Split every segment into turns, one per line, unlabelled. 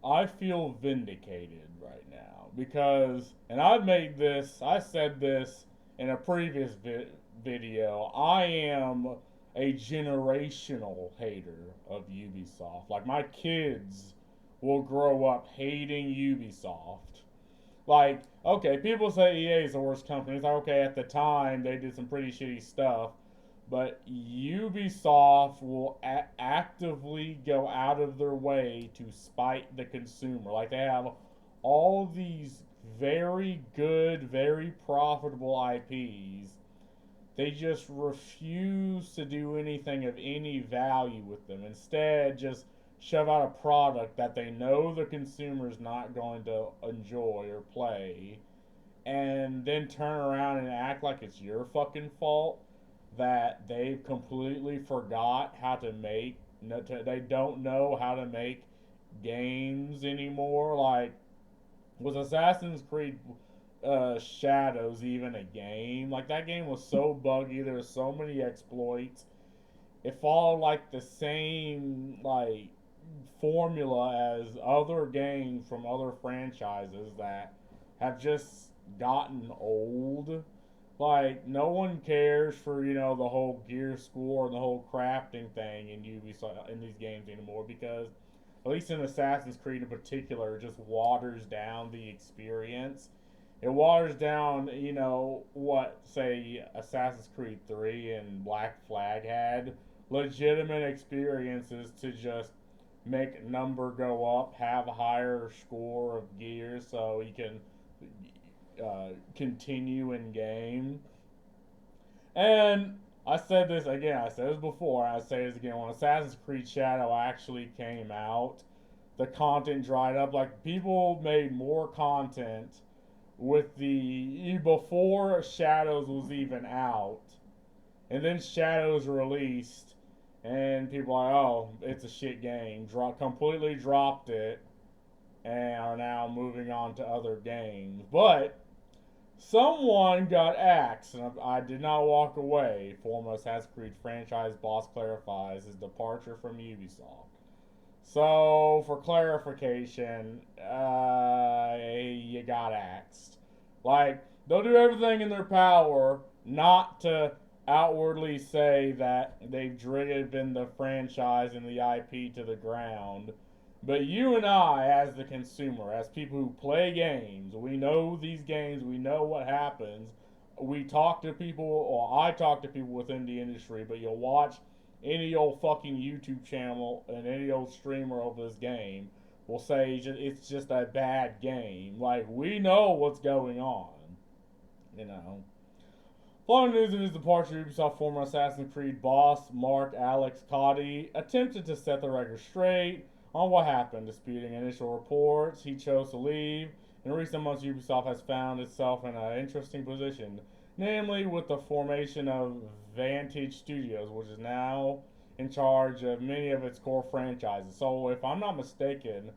I feel vindicated right now because, and I said this in a previous video, I am a generational hater of Ubisoft. Like, my kids will grow up hating Ubisoft. Like, okay, people say EA is the worst company. It's like, okay, at the time they did some pretty shitty stuff, but Ubisoft will actively go out of their way to spite the consumer. Like, they have all these very good, very profitable IPs. They just refuse to do anything of any value with them. Instead, just shove out a product that they know the consumer is not going to enjoy or play, and then turn around and act like it's your fucking fault that they've completely forgot how to make. They don't know how to make games anymore. Like, was Assassin's Creed Shadows even a game? Like, that game was so buggy. There were so many exploits. It followed like the same like formula as other games from other franchises that have just gotten old. Like, no one cares for the whole gear score and the whole crafting thing in Ubisoft in these games anymore, because at least in Assassin's Creed in particular, it just waters down the experience. It waters down, what, say, Assassin's Creed 3 and Black Flag had legitimate experiences to just make number go up, have a higher score of gear so you can continue in game. And I said this again, I said this before, I say this again. When Assassin's Creed Shadow actually came out, the content dried up. Like, people made more content with the before Shadows was even out, and then Shadows released, and people are like, oh, it's a shit game. Completely dropped it, and are now moving on to other games. But someone got axed, and I did not walk away. Former Assassin's Creed franchise boss clarifies his departure from Ubisoft. So, for clarification, you got axed. Like, they'll do everything in their power not to outwardly say that they've driven the franchise and the IP to the ground. But you and I, as the consumer, as people who play games, we know these games, we know what happens. We talk to people, or I talk to people within the industry, but you'll watch any old fucking YouTube channel and any old streamer of this game will say it's just a bad game. Like, we know what's going on, you know. Following news of his departure, Ubisoft former Assassin's Creed boss Mark Alex Cotty attempted to set the record straight on what happened, disputing initial reports. He chose to leave. In recent months, Ubisoft has found itself in an interesting position, namely with the formation of Vantage Studios, which is now in charge of many of its core franchises. So, if I'm not mistaken,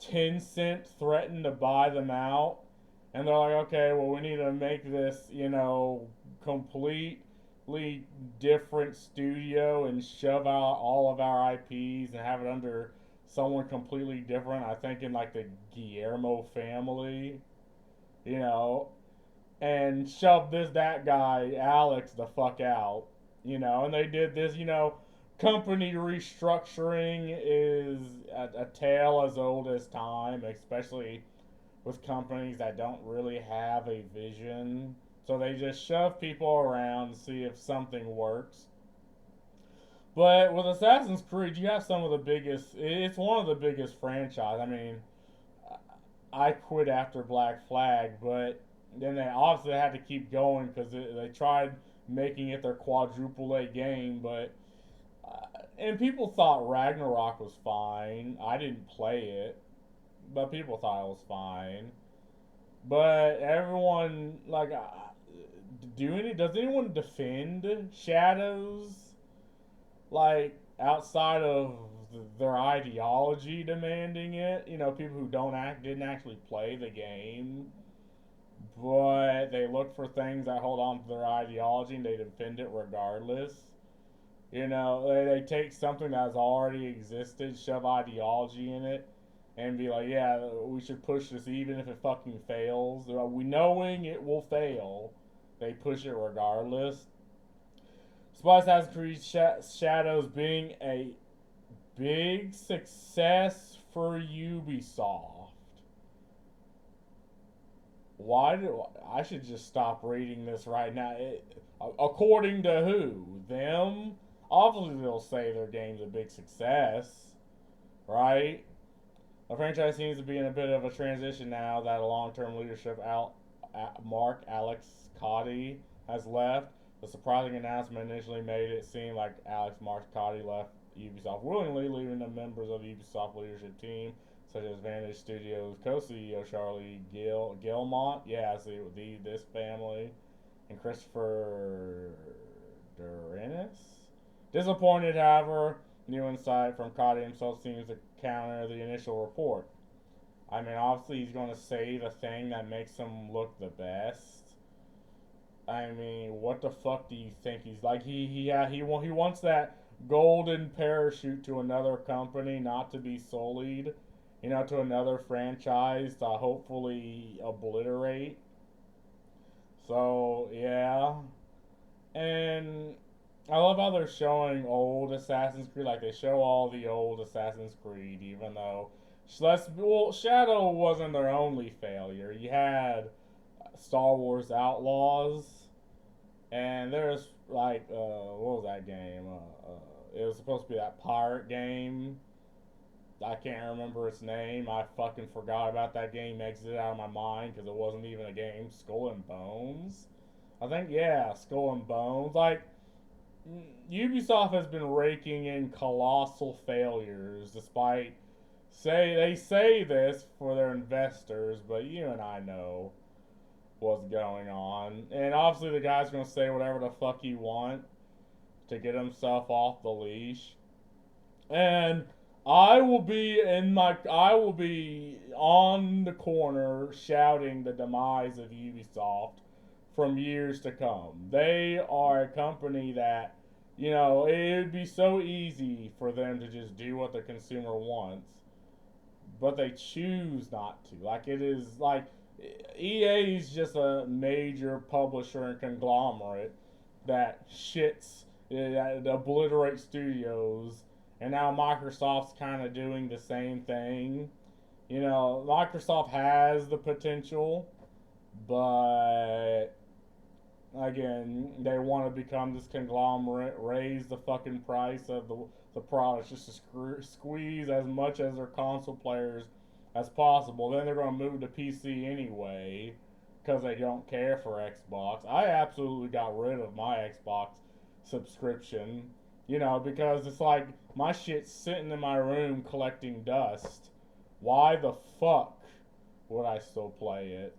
Tencent threatened to buy them out, and they're like, okay, well, we need to make this, completely different studio and shove out all of our IPs and have it under someone completely different. I think in like the Guillermo family, you know, and shove that guy Alex the fuck out, and they did this, company restructuring is a tale as old as time, especially with companies that don't really have a vision. So they just shove people around to see if something works. But with Assassin's Creed, you have some of the biggest. It's one of the biggest franchise. I mean, I quit after Black Flag, but then they obviously had to keep going because they tried making it their quadruple A game, but and people thought Ragnarok was fine. I didn't play it, but people thought it was fine. But everyone like, does anyone defend Shadows, like, outside of their ideology demanding it? People who didn't actually play the game, but they look for things that hold on to their ideology and they defend it regardless. They take something that has already existed, shove ideology in it, and be like, yeah, we should push this even if it fucking fails. We knowing it will fail, they push it regardless. Despite Assassin's Creed Shadows being a big success for Ubisoft, why do I should just stop reading this right now? According to who? Them? Obviously, they'll say their game's a big success, right? The franchise seems to be in a bit of a transition now that a long-term leadership Mark Alex Cotty has left. The surprising announcement initially made it seem like Alex Mark Cotty left Ubisoft willingly, leaving the members of the Ubisoft leadership team, such as Vantage Studios co-CEO Charlie Gilmont, yeah, see this family, and Christopher Durinis. Disappointed, however, new insight from Cotty himself seems to counter the initial report. I mean, obviously he's going to say the thing that makes him look the best. I mean, what the fuck do you think he's like? He wants that golden parachute to another company, not to be sullied, to another franchise to hopefully obliterate. So yeah, and I love how they're showing old Assassin's Creed, like they show all the old Assassin's Creed, even though Shadow wasn't their only failure. You had Star Wars Outlaws, and there's like what was that game? It was supposed to be that pirate game. I can't remember its name. I fucking forgot about that game. Exited out of my mind because it wasn't even a game. Skull and Bones. I think yeah, Skull and Bones. Like Ubisoft has been raking in colossal failures, despite they say this for their investors, but you and I know what's going on. And obviously the guy's gonna say whatever the fuck he want to get himself off the leash. And I will be on the corner shouting the demise of Ubisoft from years to come. They are a company that, it would be so easy for them to just do what the consumer wants, but they choose not to. Like it is like EA is just a major publisher and conglomerate that that obliterates studios, and now Microsoft's kind of doing the same thing. Microsoft has the potential, but again, they want to become this conglomerate, raise the fucking price of the products just to squeeze as much as their console players as possible. Then they're going to move to PC anyway because they don't care for Xbox. I absolutely got rid of my Xbox subscription, because it's like my shit's sitting in my room collecting dust. Why the fuck would I still play it?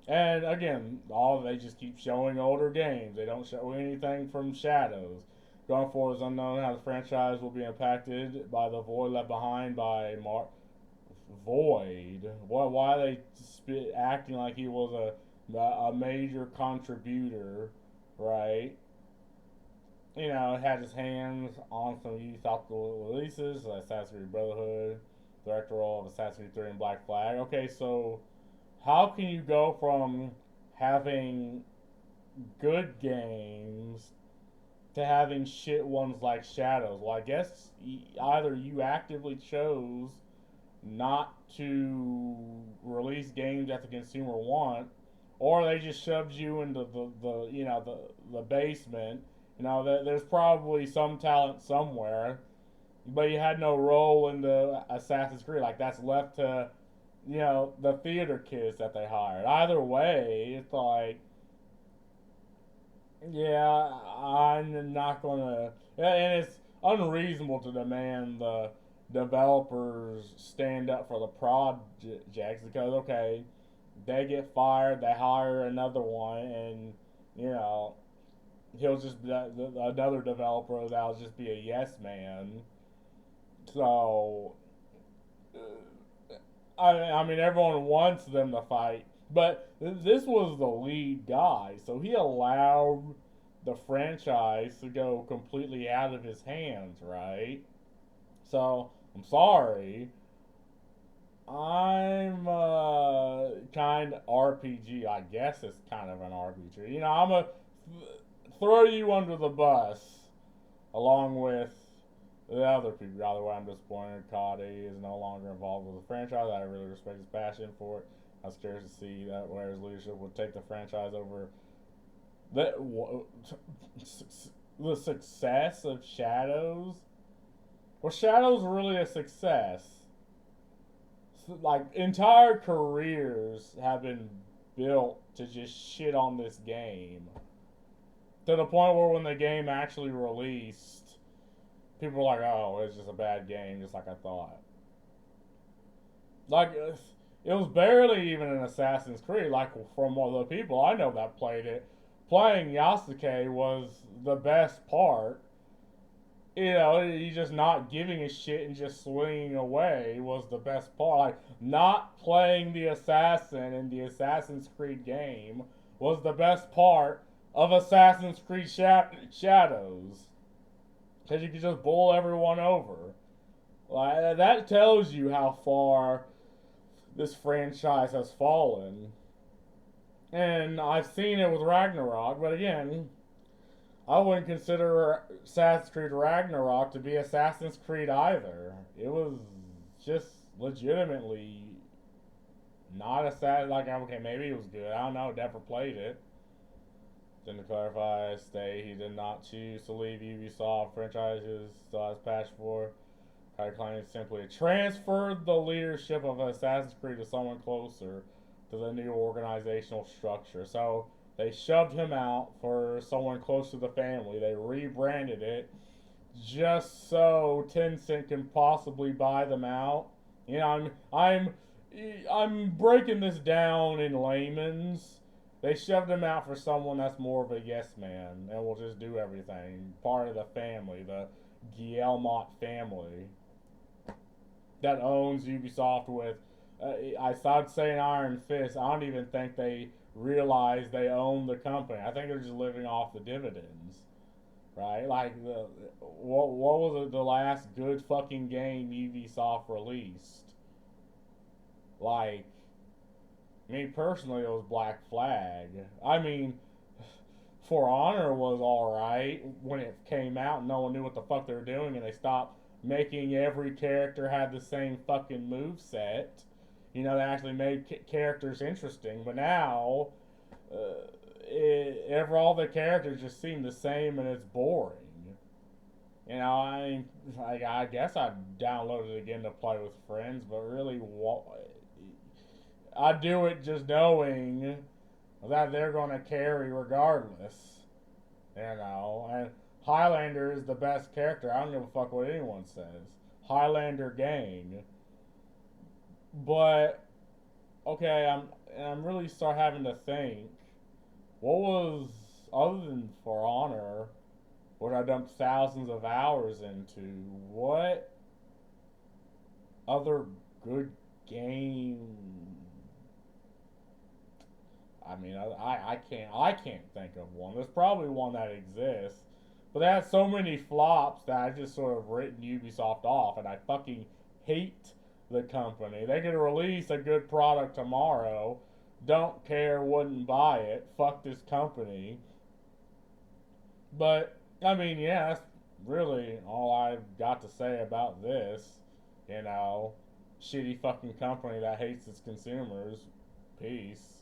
And again, they just keep showing older games. They don't show anything from Shadows. Going forward, it's unknown how the franchise will be impacted by the void left behind by Void. Why are they acting like he was a major contributor, right? Had his hands on some Ubisoft releases, like Assassin's Creed Brotherhood, director role of Assassin's Creed 3 and Black Flag. Okay, so how can you go from having good games to having shit ones like Shadows? Well, I guess either you actively chose not to release games that the consumer want, or they just shoved you into the basement. There's probably some talent somewhere, but you had no role in the Assassin's Creed. Like that's left to the theater kids that they hired. Either way, it's like, yeah, I'm not gonna, and it's unreasonable to demand the developers stand up for the projects because okay, they get fired, they hire another one, and he'll just be another developer that'll just be a yes man. So I mean, everyone wants them to fight, but this was the lead guy, so he allowed the franchise to go completely out of his hands, right? So I'm sorry, I'm kind of RPG. I guess it's kind of an RPG. You know, I'm a throw you under the bus along with the other people. By the way, I'm disappointed Cody is no longer involved with the franchise. I really respect his passion for it. I was curious to see that where his leadership would take the franchise over the the success of Shadows. Was Shadows really a success? Like entire careers have been built to just shit on this game to the point where when the game actually released, people were like, "Oh, it's just a bad game," just like I thought. Like it was barely even an Assassin's Creed. Like from all the people I know that played it, playing Yasuke was the best part. You know, he just not giving a shit and just swinging away was the best part. Like, not playing the assassin in the Assassin's Creed game was the best part of Assassin's Creed Shadows. Because you could just bowl everyone over. Like, that tells you how far this franchise has fallen. And I've seen it with Ragnarok, but again, I wouldn't consider Assassin's Creed Ragnarok to be Assassin's Creed either. It was just legitimately not Assassin. Like, okay, maybe it was good. I don't know. Never played it. Then to clarify, state he did not choose to leave Ubisoft franchises. Still has patch for. Kai claims simply transferred the leadership of Assassin's Creed to someone closer to the new organizational structure. So they shoved him out for someone close to the family. They rebranded it just so Tencent can possibly buy them out. You know, I'm breaking this down in layman's. They shoved him out for someone that's more of a yes man and will just do everything. Part of the family, the Guillemot family that owns Ubisoft with. I started saying Iron Fist. I don't even think they realize they own the company. I think they're just living off the dividends, right? Like what was the last good fucking game Ubisoft released? Like me personally, it was Black Flag. I mean, For Honor was all right when it came out. No one knew what the fuck they were doing, and they stopped making every character have the same fucking move set. You know, they actually made characters interesting. But now, all the characters just seem the same, and it's boring. You know, I guess I downloaded it again to play with friends, but really, I do it just knowing that they're going to carry regardless. You know, and Highlander is the best character. I don't give a fuck what anyone says. Highlander gang. But okay, I'm really start having to think. What was other than For Honor, what I dumped thousands of hours into? What other good game? I mean, I can't think of one. There's probably one that exists, but they had so many flops that I just sort of written Ubisoft off, and I fucking hate the company. They could release a good product tomorrow. Don't care, wouldn't buy it. Fuck this company. But I mean, yeah, that's really all I've got to say about this. You know, shitty fucking company that hates its consumers. Peace.